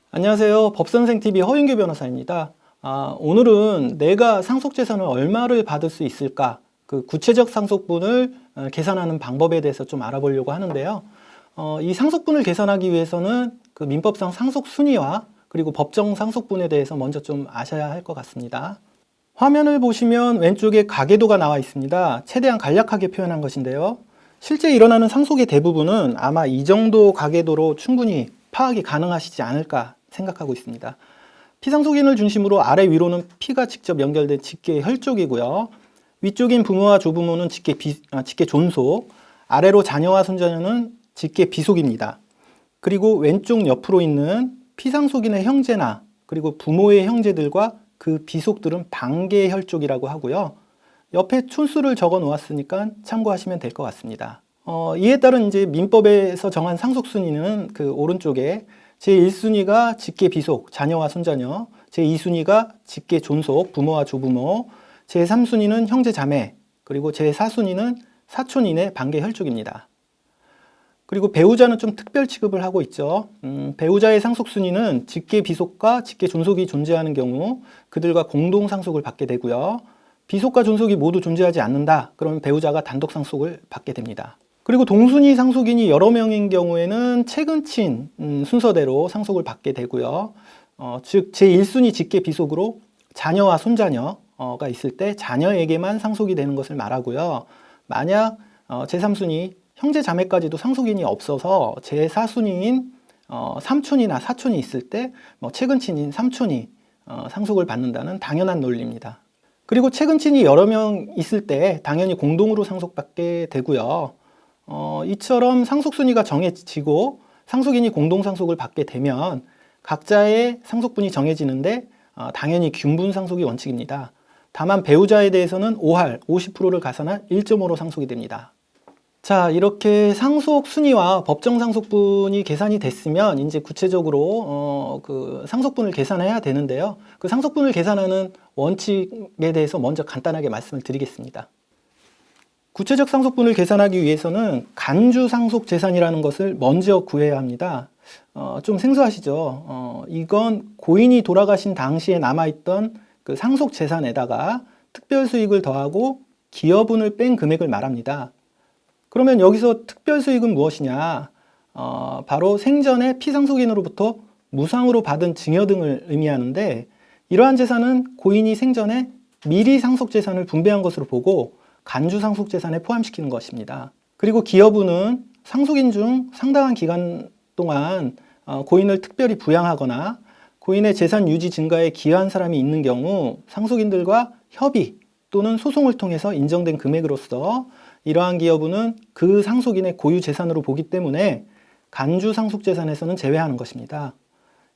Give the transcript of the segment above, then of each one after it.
안녕하세요. 법선생TV 허윤규 변호사입니다. 오늘은 내가 상속재산을 얼마를 받을 수 있을까? 그 구체적 상속분을 계산하는 방법에 대해서 좀 알아보려고 하는데요. 이 상속분을 계산하기 위해서는 그 민법상 상속순위와 그리고 법정 상속분에 대해서 먼저 좀 아셔야 할 것 같습니다. 화면을 보시면 왼쪽에 가계도가 나와 있습니다. 최대한 간략하게 표현한 것인데요. 실제 일어나는 상속의 대부분은 아마 이 정도 가계도로 충분히 파악이 가능하시지 않을까 생각하고 있습니다. 피상속인을 중심으로 아래 위로는 피가 직접 연결된 직계 혈족이고요. 위쪽인 부모와 조부모는 직계 존속, 아래로 자녀와 손자녀는 직계 비속입니다. 그리고 왼쪽 옆으로 있는 피상속인의 형제나 그리고 부모의 형제들과 그 비속들은 반계 혈족이라고 하고요. 옆에 촌수를 적어 놓았으니까 참고하시면 될 것 같습니다. 이에 따른 이제 민법에서 정한 상속순위는 그 오른쪽에 제1순위가 직계 비속, 자녀와 손자녀, 제2순위가 직계 존속, 부모와 조부모, 제3순위는 형제 자매, 그리고 제4순위는 사촌 이내 반계 혈족입니다. 그리고 배우자는 좀 특별 취급을 하고 있죠. 배우자의 상속순위는 직계 비속과 직계 존속이 존재하는 경우 그들과 공동 상속을 받게 되고요. 비속과 존속이 모두 존재하지 않는다. 그러면 배우자가 단독 상속을 받게 됩니다. 그리고 동순위 상속인이 여러 명인 경우에는 최근친 순서대로 상속을 받게 되고요. 즉 제1순위 직계 비속으로 자녀와 손자녀가 있을 때 자녀에게만 상속이 되는 것을 말하고요. 만약 제3순위 형제 자매까지도 상속인이 없어서 제4순위인 삼촌이나 사촌이 있을 때 최근친인 삼촌이 상속을 받는다는 당연한 논리입니다. 그리고 최근친이 여러 명 있을 때 당연히 공동으로 상속받게 되고요. 이처럼 상속순위가 정해지고 상속인이 공동상속을 받게 되면 각자의 상속분이 정해지는데 당연히 균분 상속이 원칙입니다. 다만 배우자에 대해서는 5할, 50%를 가산한 1.5로 상속이 됩니다. 자, 이렇게 상속순위와 법정상속분이 계산이 됐으면 이제 구체적으로 그 상속분을 계산해야 되는데요. 그 상속분을 계산하는 원칙에 대해서 먼저 간단하게 말씀을 드리겠습니다. 구체적 상속분을 계산하기 위해서는 간주상속재산이라는 것을 먼저 구해야 합니다. 좀 생소하시죠? 이건 고인이 돌아가신 당시에 남아있던 그 상속재산에다가 특별수익을 더하고 기여분을 뺀 금액을 말합니다. 그러면 여기서 특별수익은 무엇이냐? 바로 생전에 피상속인으로부터 무상으로 받은 증여 등을 의미하는데 이러한 재산은 고인이 생전에 미리 상속재산을 분배한 것으로 보고 간주상속재산에 포함시키는 것입니다. 그리고 기여분은 상속인 중 상당한 기간 동안 고인을 특별히 부양하거나 고인의 재산 유지 증가에 기여한 사람이 있는 경우 상속인들과 협의 또는 소송을 통해서 인정된 금액으로서 이러한 기여분은 그 상속인의 고유 재산으로 보기 때문에 간주상속재산에서는 제외하는 것입니다.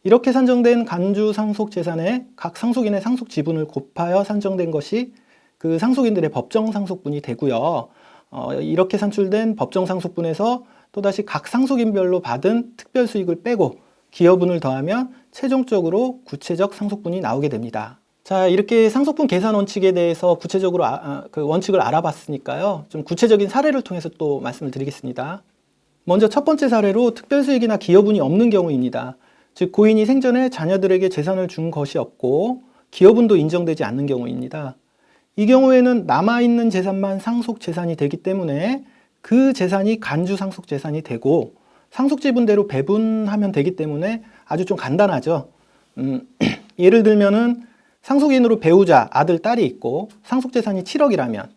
이렇게 산정된 간주상속재산에 각 상속인의 상속지분을 곱하여 산정된 것이 그 상속인들의 법정상속분이 되고요. 이렇게 산출된 법정상속분에서 또다시 각 상속인별로 받은 특별수익을 빼고 기여분을 더하면 최종적으로 구체적 상속분이 나오게 됩니다. 자, 이렇게 상속분 계산 원칙에 대해서 구체적으로 그 원칙을 알아봤으니까요. 좀 구체적인 사례를 통해서 또 말씀을 드리겠습니다. 먼저 첫 번째 사례로 특별수익이나 기여분이 없는 경우입니다. 즉 고인이 생전에 자녀들에게 재산을 준 것이 없고 기여분도 인정되지 않는 경우입니다. 이 경우에는 남아있는 재산만 상속재산이 되기 때문에 그 재산이 간주상속재산이 되고 상속지분대로 배분하면 되기 때문에 아주 좀 간단하죠. 예를 들면은 상속인으로 배우자, 아들, 딸이 있고 상속재산이 7억이라면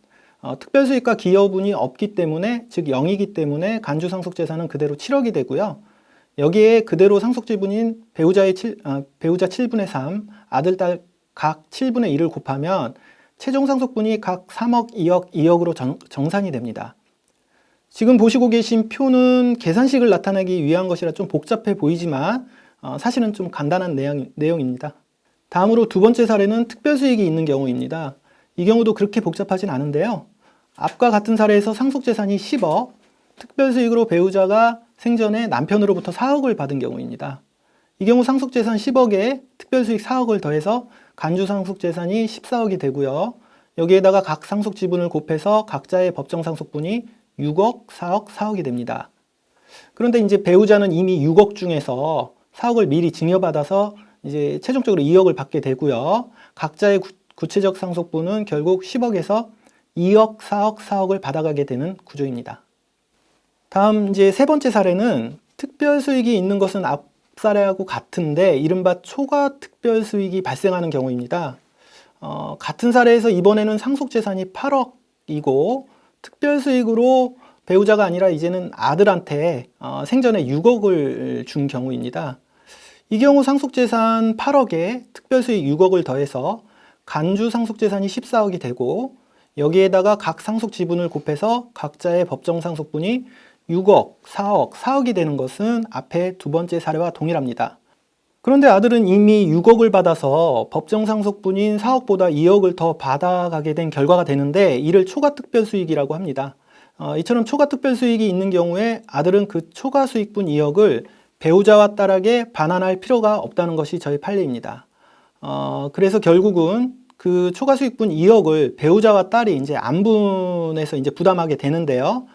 특별수익과 기여분이 없기 때문에 즉 0이기 때문에 간주상속재산은 그대로 7억이 되고요. 여기에 그대로 상속지분인 배우자 7분의 3, 아들, 딸 각 7분의 1을 곱하면 최종 상속분이 각 3억, 2억, 2억으로 정산이 됩니다. 지금 보시고 계신 표는 계산식을 나타내기 위한 것이라 좀 복잡해 보이지만 사실은 좀 간단한 내용입니다. 다음으로 두 번째 사례는 특별수익이 있는 경우입니다. 이 경우도 그렇게 복잡하진 않은데요. 앞과 같은 사례에서 상속재산이 10억, 특별수익으로 배우자가 생전에 남편으로부터 4억을 받은 경우입니다. 이 경우 상속재산 10억에 특별수익 4억을 더해서 간주상속재산이 14억이 되고요. 여기에다가 각 상속지분을 곱해서 각자의 법정상속분이 6억, 4억, 4억이 됩니다. 그런데 이제 배우자는 이미 6억 중에서 4억을 미리 증여받아서 이제 최종적으로 2억을 받게 되고요. 각자의 구체적 상속분은 결국 10억에서 2억, 4억, 4억을 받아가게 되는 구조입니다. 다음 이제 세 번째 사례는 특별 수익이 있는 것은 앞 사례하고 같은데 이른바 초과 특별 수익이 발생하는 경우입니다. 같은 사례에서 이번에는 상속재산이 8억이고 특별 수익으로 배우자가 아니라 이제는 아들한테 생전에 6억을 준 경우입니다. 이 경우 상속재산 8억에 특별수익 6억을 더해서 간주 상속재산이 14억이 되고 여기에다가 각 상속 지분을 곱해서 각자의 법정 상속분이 6억, 4억, 4억이 되는 것은 앞에 두 번째 사례와 동일합니다. 그런데 아들은 이미 6억을 받아서 법정 상속분인 4억보다 2억을 더 받아가게 된 결과가 되는데 이를 초과특별수익이라고 합니다. 이처럼 초과특별수익이 있는 경우에 아들은 그 초과수익분 2억을 배우자와 딸에게 반환할 필요가 없다는 것이 저희 판례입니다. 그래서 결국은 그 초과수익분 2억을 배우자와 딸이 이제 안분해서 이제 부담하게 되는데요.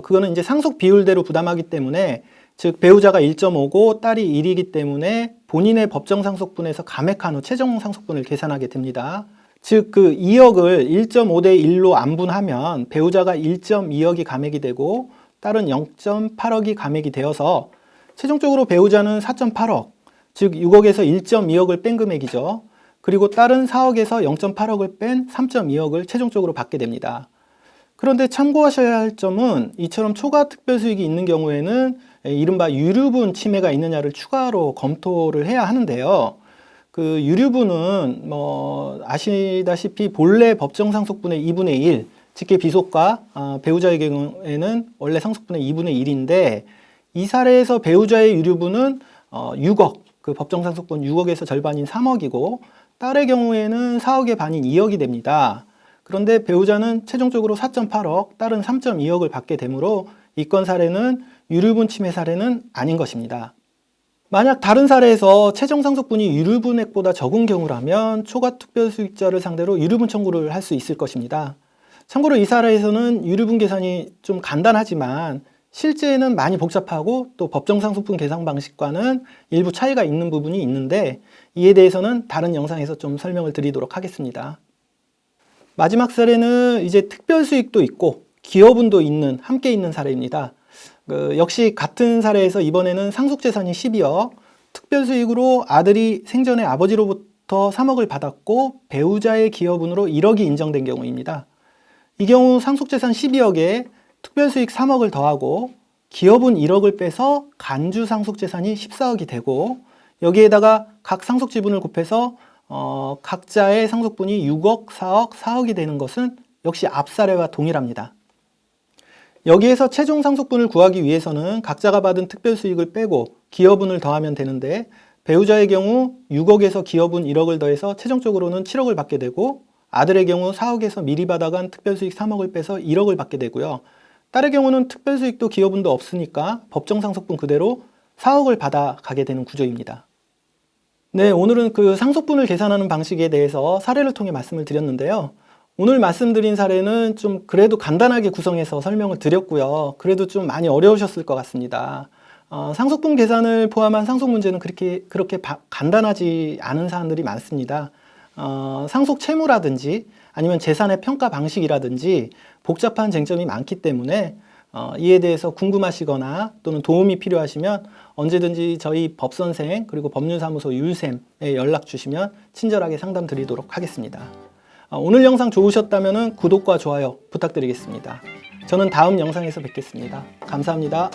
그거는 이제 상속 비율대로 부담하기 때문에 즉 배우자가 1.5고 딸이 1이기 때문에 본인의 법정 상속분에서 감액한 후 최종 상속분을 계산하게 됩니다. 즉 그 2억을 1.5대 1로 안분하면 배우자가 1.2억이 감액이 되고 딸은 0.8억이 감액이 되어서 최종적으로 배우자는 4.8억, 즉 6억에서 1.2억을 뺀 금액이죠. 그리고 딸은 4억에서 0.8억을 뺀 3.2억을 최종적으로 받게 됩니다. 그런데 참고하셔야 할 점은 이처럼 초과 특별수익이 있는 경우에는 이른바 유류분 침해가 있느냐를 추가로 검토를 해야 하는데요. 그 유류분은 아시다시피 본래 법정 상속분의 2분의 1, 직계 비속과 배우자의 경우에는 원래 상속분의 2분의 1인데 이 사례에서 배우자의 유류분은 6억, 그 법정 상속분 6억에서 절반인 3억이고 딸의 경우에는 4억의 반인 2억이 됩니다. 그런데 배우자는 최종적으로 4.8억, 딸은 3.2억을 받게 되므로 이건 사례는 유류분 침해 사례는 아닌 것입니다. 만약 다른 사례에서 최종 상속분이 유류분액보다 적은 경우라면 초과 특별수익자를 상대로 유류분 청구를 할 수 있을 것입니다. 참고로 이 사례에서는 유류분 계산이 좀 간단하지만 실제는 많이 복잡하고 또 법정 상속분 계산 방식과는 일부 차이가 있는 부분이 있는데 이에 대해서는 다른 영상에서 좀 설명을 드리도록 하겠습니다. 마지막 사례는 이제 특별수익도 있고 기여분도 있는 함께 있는 사례입니다. 역시 같은 사례에서 이번에는 상속재산이 12억, 특별수익으로 아들이 생전에 아버지로부터 3억을 받았고 배우자의 기여분으로 1억이 인정된 경우입니다. 이 경우 상속재산 12억에 특별수익 3억을 더하고 기여분 1억을 빼서 간주 상속재산이 14억이 되고 여기에다가 각 상속지분을 곱해서 각자의 상속분이 6억, 4억, 4억이 되는 것은 역시 앞 사례와 동일합니다. 여기에서 최종 상속분을 구하기 위해서는 각자가 받은 특별수익을 빼고 기여분을 더하면 되는데 배우자의 경우 6억에서 기여분 1억을 더해서 최종적으로는 7억을 받게 되고 아들의 경우 4억에서 미리 받아간 특별수익 3억을 빼서 1억을 받게 되고요. 딸의 경우는 특별수익도 기여분도 없으니까 법정 상속분 그대로 4억을 받아가게 되는 구조입니다. 네, 오늘은 그 상속분을 계산하는 방식에 대해서 사례를 통해 말씀을 드렸는데요. 오늘 말씀드린 사례는 좀 그래도 간단하게 구성해서 설명을 드렸고요. 그래도 좀 많이 어려우셨을 것 같습니다. 상속분 계산을 포함한 상속 문제는 그렇게 간단하지 않은 사안들이 많습니다. 상속 채무라든지 아니면 재산의 평가 방식이라든지 복잡한 쟁점이 많기 때문에 이에 대해서 궁금하시거나 또는 도움이 필요하시면 언제든지 저희 법선생 그리고 법률사무소 유쌤에 연락 주시면 친절하게 상담 드리도록 하겠습니다. 오늘 영상 좋으셨다면 구독과 좋아요 부탁드리겠습니다. 저는 다음 영상에서 뵙겠습니다. 감사합니다.